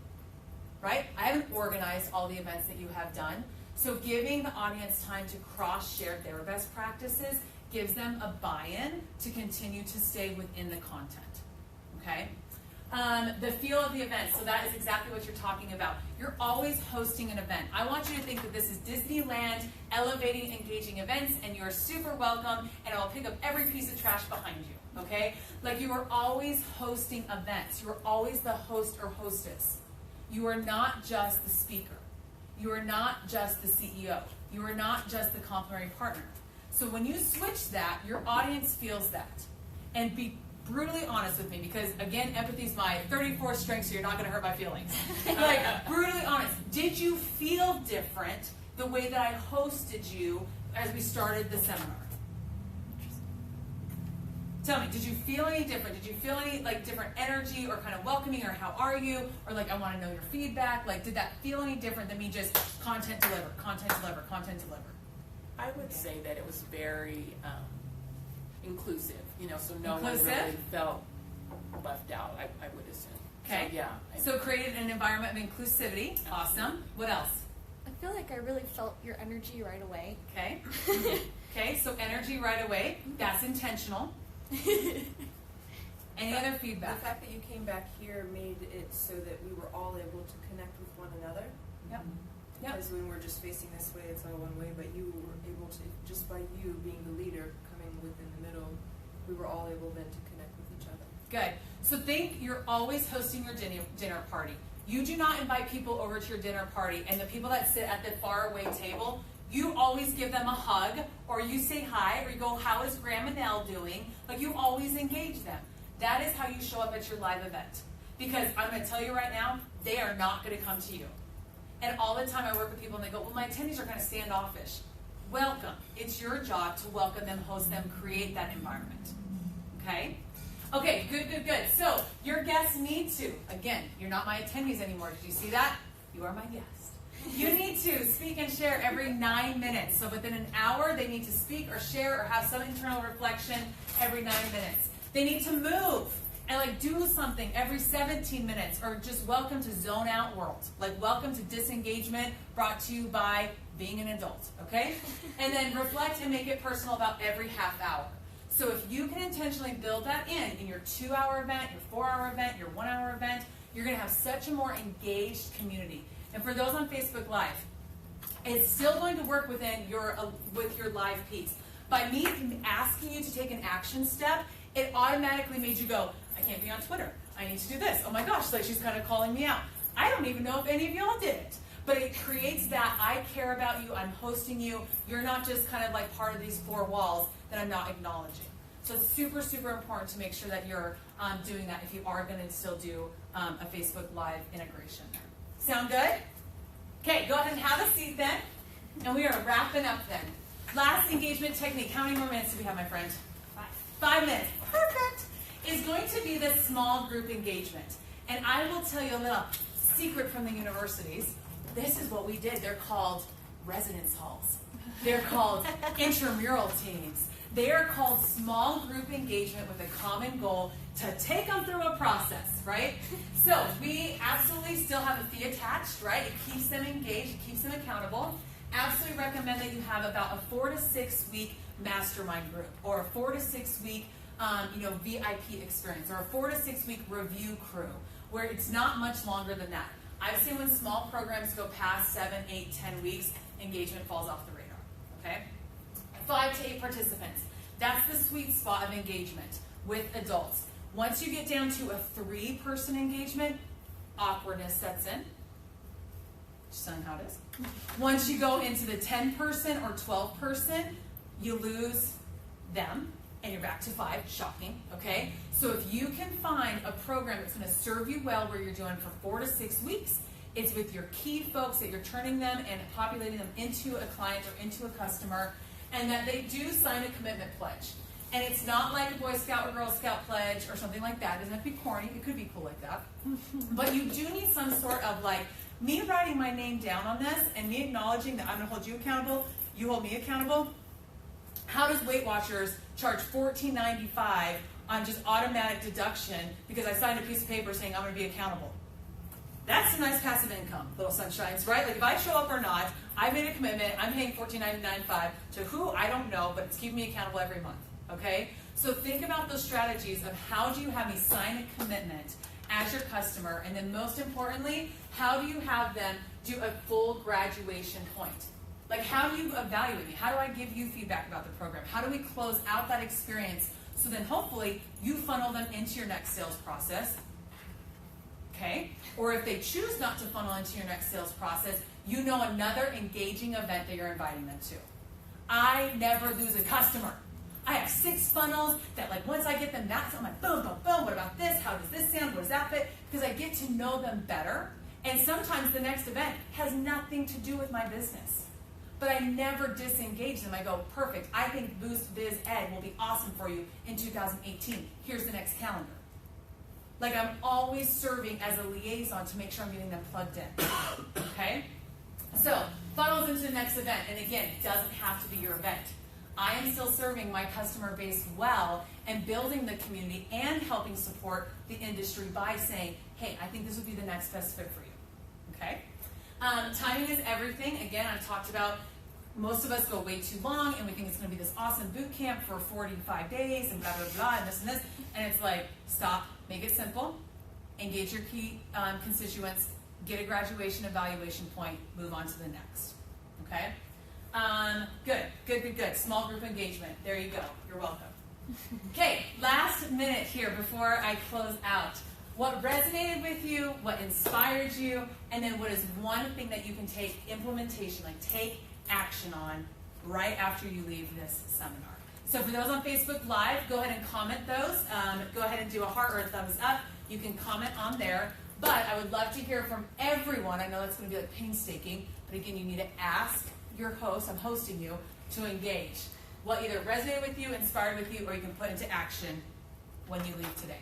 right? I haven't organized all the events that you have done. So giving the audience time to cross-share their best practices gives them a buy-in to continue to stay within the content, okay? The feel of the event, so that is exactly what you're talking about. You're always hosting an event. I want you to think that this is Disneyland, elevating, engaging events, and you're super welcome, and I'll pick up every piece of trash behind you, okay? You are always hosting events. You are always the host or hostess. You are not just the speaker. You are not just the CEO. You are not just the complimentary partner. So when you switch that, your audience feels that. And be brutally honest with me, because again, empathy is my 34th strength, so you're not going to hurt my feelings. Brutally honest. Did you feel different the way that I hosted you as we started the seminar? Tell me, did you feel any different? Did you feel any like different energy or kind of welcoming or how are you? Or like I want to know your feedback. Like did that feel any different than me just content deliver, content deliver, content deliver? I would say that it was very inclusive, you know, so no Inclusive? one really felt left out, I would assume. Okay. So, yeah. So created an environment of inclusivity. Awesome. What else? I feel like I really felt your energy right away. Okay. Okay, so energy right away. That's intentional. Any other feedback? The fact that you came back here made it so that we were all able to connect with one another. Yep. Yep. Because when we're just facing this way, it's all one way, but you were able to, just by you being the leader, coming within the middle, we were all able then to connect with each other. Good. So think you're always hosting your dinner party. You do not invite people over to your dinner party, and the people that sit at the far away table, you always give them a hug, or you say hi, or you go, how is Grandma Nell doing? Like you always engage them. That is how you show up at your live event. Because I'm going to tell you right now, they are not going to come to you. And all the time I work with people and they go, well, my attendees are kind of standoffish. Welcome. It's your job to welcome them, host them, create that environment. Okay? Okay, good, good, good. So your guests need to, again, you're not my attendees anymore. Did you see that? You are my guest. You need to speak and share every 9 minutes. So within an hour, they need to speak or share or have some internal reflection every 9 minutes. They need to move and like do something every 17 minutes, or just welcome to zone out world. Like welcome to disengagement, brought to you by being an adult, okay? And then reflect and make it personal about every half hour. So if you can intentionally build that in your 2-hour event, your 4-hour event, your 1-hour event, you're gonna have such a more engaged community. And for those on Facebook Live, it's still going to work within with your live piece. By me asking you to take an action step, it automatically made you go, I can't be on Twitter. I need to do this. Oh my gosh, like she's kind of calling me out. I don't even know if any of y'all did it. But it creates that I care about you, I'm hosting you. You're not just kind of like part of these 4 walls that I'm not acknowledging. So it's super, super important to make sure that you're doing that if you are going to still do a Facebook Live integration there. Sound good? Okay, go ahead and have a seat then. And we are wrapping up then. Last engagement technique. How many more minutes do we have, my friend? 5 minutes. Perfect. Is going to be this small group engagement. And I will tell you a little secret from the universities. This is what we did. They're called residence halls. They're called intramural teams. They are called small group engagement with a common goal to take them through a process, right? So we absolutely still have a fee attached, right? It keeps them engaged, it keeps them accountable. Absolutely recommend that you have about a 4 to 6 week mastermind group, or a 4 to 6 week VIP experience, or a 4 to 6 week review crew, where it's not much longer than that. I've seen when small programs go past 7, 8, 10 weeks, engagement falls off the radar, okay? 5 to 8 participants. That's the sweet spot of engagement with adults. Once you get down to a 3-person engagement, awkwardness sets in. Just telling you how it is. Once you go into the 10-person or 12-person, you lose them, and you're back to 5. Shocking, okay? So if you can find a program that's going to serve you well, where you're doing for 4 to 6 weeks, it's with your key folks that you're turning them and populating them into a client or into a customer, and that they do sign a commitment pledge. And it's not like a Boy Scout or Girl Scout pledge or something like that. It doesn't have to be corny. It could be cool like that. But you do need some sort of like, me writing my name down on this and me acknowledging that I'm going to hold you accountable, you hold me accountable. How does Weight Watchers charge $14.95 on just automatic deduction because I signed a piece of paper saying I'm going to be accountable? That's a nice passive income, little sunshines, right? Like if I show up or not, I made a commitment, I'm paying $14.95 to who, I don't know, but it's keeping me accountable every month, okay? So think about those strategies of how do you have me sign a commitment as your customer, and then most importantly, how do you have them do a full graduation point? Like how do you evaluate me? How do I give you feedback about the program? How do we close out that experience so then hopefully you funnel them into your next sales process? Okay? Or if they choose not to funnel into your next sales process, you know another engaging event that you're inviting them to. I never lose a customer. I have 6 funnels that like once I get them, that's I'm like boom, boom, boom, what about this? How does this sound? What does that fit? Because I get to know them better. And sometimes the next event has nothing to do with my business. but I never disengage them. I go, perfect, I think Boost Biz Ed will be awesome for you in 2018. Here's the next calendar. Like, I'm always serving as a liaison to make sure I'm getting them plugged in. Okay? So, funnels into the next event. And again, it doesn't have to be your event. I am still serving my customer base well and building the community and helping support the industry by saying, hey, I think this would be the next best fit for you. Okay? Timing is everything. Again, I've talked about most of us go way too long and we think it's going to be this awesome boot camp for 45 days and blah, blah, blah, and this and this. And it's like, stop, make it simple, engage your key constituents, get a graduation evaluation point, move on to the next. Okay? Good. Small group engagement. There you go. You're welcome. Okay, last minute here before I close out. What resonated with you, what inspired you, and then what is one thing that you can take implementation, like take action on right after you leave this seminar. So for those on Facebook Live, go ahead and comment those. Go ahead and do a heart or a thumbs up. You can comment on there. But I would love to hear from everyone. I know that's going to be like painstaking, but again, you need to ask your host, I'm hosting you, to engage. What either resonated with you, inspired with you, or you can put into action when you leave today.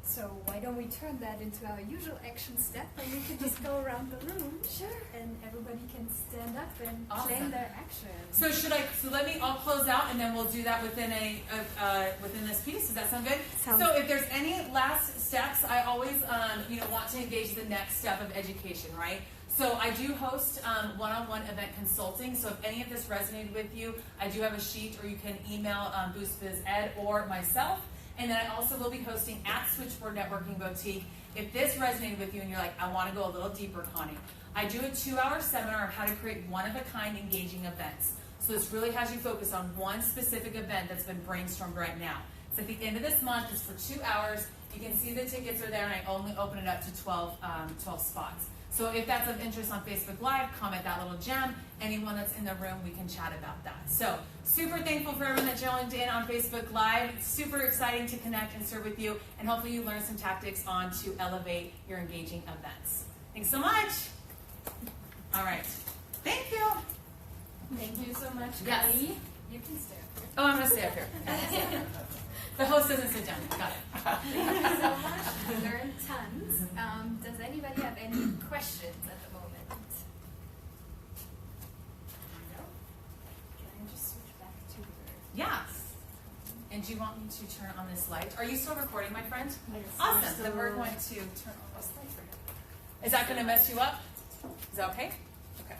So why don't we turn that into our usual action step, and we can just go around the room, and everybody can stand up and claim their action. So I'll close out, and then we'll do that within within this piece. Does that sound good? So if there's any last steps, I always want to engage the next step of education, right? So I do host one-on-one event consulting. So if any of this resonated with you, I do have a sheet, or you can email Boost Biz Ed or myself. And then I also will be hosting at Switchboard Networking Boutique. If this resonated with you and you're like, I want to go a little deeper, Connie, I do a 2-hour seminar on how to create one-of-a-kind engaging events. So this really has you focus on one specific event that's been brainstormed right now. So at the end of this month, it's for 2 hours. You can see the tickets are there, and I only open it up to 12 spots. So if that's of interest on Facebook Live, comment that little gem. Anyone that's in the room, we can chat about that. So super thankful for everyone that joined in on Facebook Live. It's super exciting to connect and serve with you. And hopefully you learn some tactics on to elevate your engaging events. Thanks so much. All right. Thank you. Thank you so much, Yes. Connie. You can stay up here. Oh, I'm going to stay up here. The host doesn't sit down. Got it. Thank you so much. I learned tons. Does anybody have any questions at the moment? No? Can I just switch back to the... Yes. And do you want me to turn on this light? Are you still recording, my friend? Yes. Awesome. Then we're going to turn on this light for you. Is that going to mess you up? Is that okay? Okay.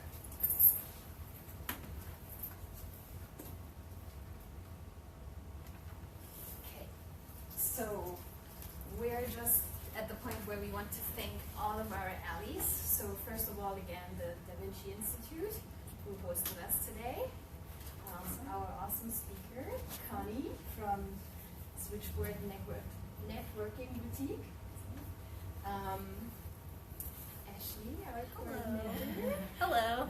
Okay. So we're just at the point where we want to thank all of our allies. So first of all, again, the DaVinci Institute, who hosted us today. Our awesome speaker, Connie from Switchboard Networking Boutique. Ashley, our coordinator. Hello.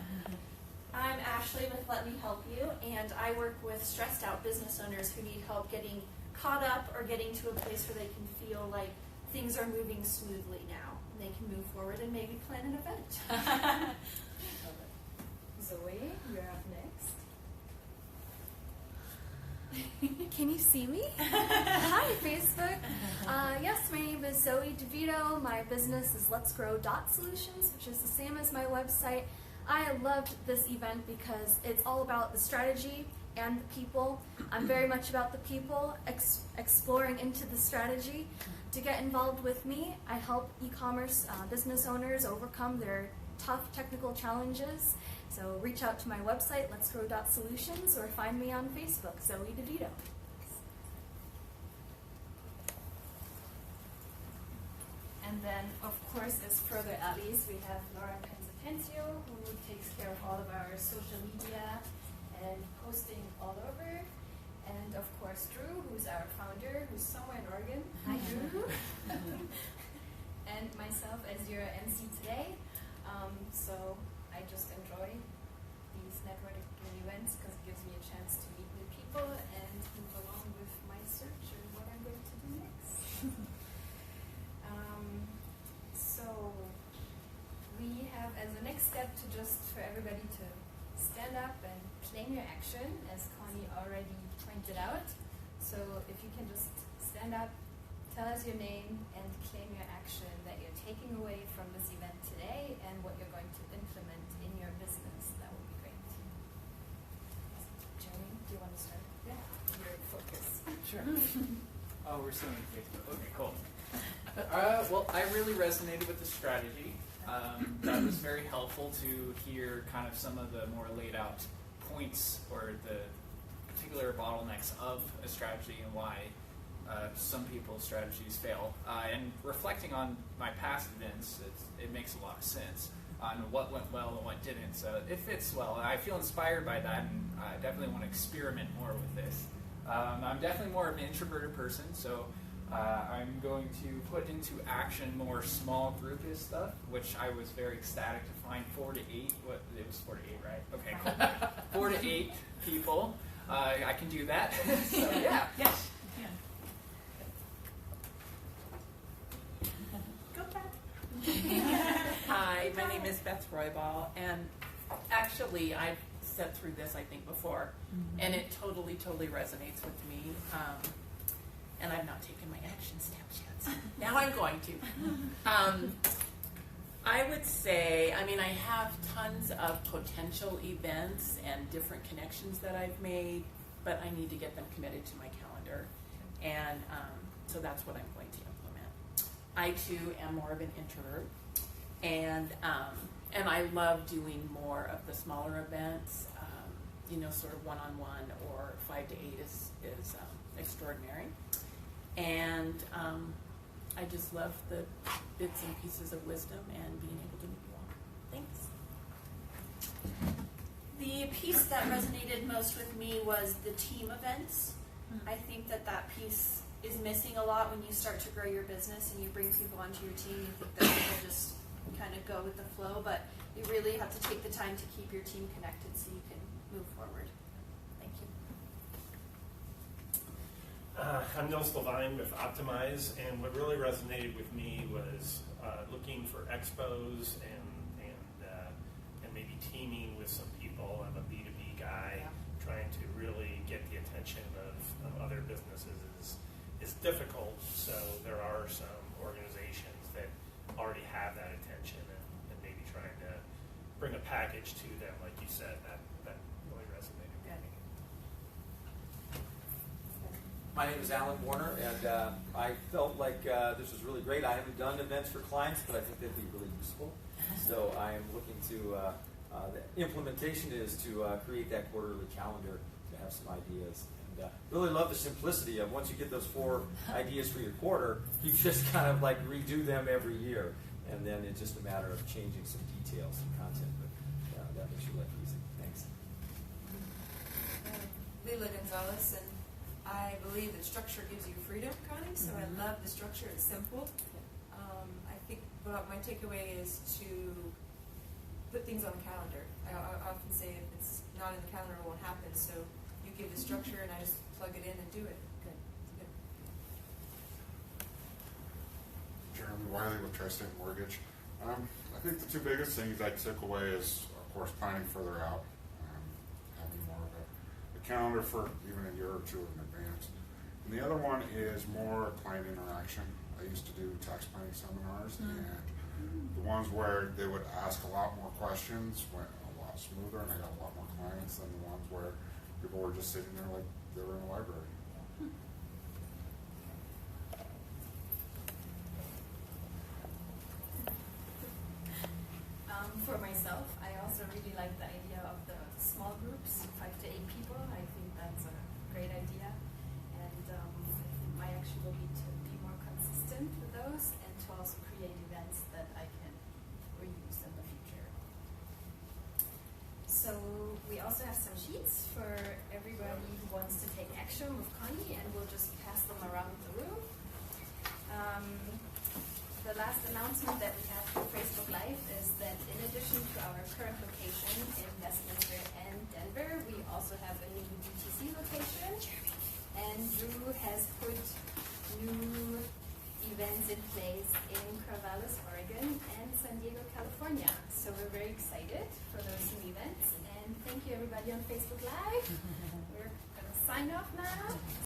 I'm Ashley with Let Me Help You, and I work with stressed out business owners who need help getting caught up or getting to a place where they can feel like things are moving smoothly now, and they can move forward and maybe plan an event. Zoe, you're up next. Can you see me? Hi, Facebook. Yes, my name is Zoe DeVito. My business is letsgrow.solutions, which is the same as my website. I loved this event because it's all about the strategy and the people. I'm very much about the people, exploring into the strategy. To get involved with me, I help e-commerce business owners overcome their tough technical challenges. So reach out to my website, letsgrow.solutions, or find me on Facebook, Zoe DeVito. And then, of course, as further allies, we have Laura Pensapentio, who takes care of all of our social media and posting all over. And of course, Drew, who's our founder, who's somewhere in Oregon. Hi, Drew. And myself as your Emcee today. So I just enjoy these networking events because it gives me a chance to meet new people and move along with my search and what I'm going to do next. So we have as a next step to just action, as Connie already pointed out. So if you can just stand up, tell us your name, and claim your action that you're taking away from this event today and what you're going to implement in your business, that would be great. Jeremy, do you want to start? Yeah. Your focus. Sure. Oh, we're still on Facebook. Okay, cool. Well, I really resonated with the strategy. That was very helpful to hear kind of some of the more laid out points or the particular bottlenecks of a strategy and why some people's strategies fail. And reflecting on my past events, it makes a lot of sense on what went well and what didn't. So it fits well. I feel inspired by that, and I definitely want to experiment more with this. I'm definitely more of an introverted person, so I'm going to put into action more small groupish stuff, which I was very ecstatic to find 4 to 8. What, it was 4 to 8, right? Okay, cool. 4 to 8 people. I can do that. So yeah. Yes. Go back. Hi, my name is Beth Roybal, and actually I've said through this, I think, before, and it totally resonates with me. And I've not taken my action steps yet, so now I'm going to. I would say, I mean, I have tons of potential events and different connections that I've made, but I need to get them committed to my calendar, and so that's what I'm going to implement. I too am more of an introvert, and I love doing more of the smaller events. You know, sort of one-on-one or 5 to 8 is extraordinary. And I just love the bits and pieces of wisdom and being able to meet you all. Thanks. The piece that resonated most with me was the team events. I think that piece is missing a lot when you start to grow your business and you bring people onto your team. You think that people just kind of go with the flow, but you really have to take the time to keep your team connected so you can move forward. Thank you. I'm Nils Levine with Optimize, and what really resonated with me was looking for expos and maybe teaming with some people. I'm a B2B guy, trying to really get the attention of other businesses is difficult. So there are some organizations that already have that attention, and maybe trying to bring a package to them, like you said, that really resonated with me. My name is Alan Warner, and I felt like this was really great. I haven't done events for clients, but I think they'd be really useful. So I am looking to, the implementation is to create that quarterly calendar to have some ideas. And really love the simplicity of once you get those 4 ideas for your quarter, you just kind of like redo them every year. And then it's just a matter of changing some details and content, but that makes your life easy. Thanks. Leila Gonzalez, and I believe that structure gives you freedom, Connie, so I love the structure. It's simple. I think what my takeaway is to put things on the calendar. I often say if it's not in the calendar, it won't happen, so you give the structure and I just plug it in and do it. Good. Jeremy Wiley with Tri-State Mortgage. I think the 2 biggest things I took away is, of course, planning further out, having more of a calendar for even a year or 2 in advance. And the other one is more client interaction. I used to do tax planning seminars, and the ones where they would ask a lot more questions went a lot smoother, and I got a lot more clients than the ones where people were just sitting there like they were in a library. For myself, I also really like the idea of the small groups, 5 to 8 people. I think that's a great idea, and I think my action will be to be more consistent with those and to also create events that I can reuse in the future. So we also have some sheets for everybody who wants to take action with Connie, and we'll just pass them around the room. The last announcement that we have for Facebook Live is that in addition to our current location in Westminster and Denver, we also have a new DTC location. And Drew has put new events in place in Corvallis, Oregon and San Diego, California. So we're very excited for those new events, and And thank you everybody on Facebook Live. We're going to sign off now.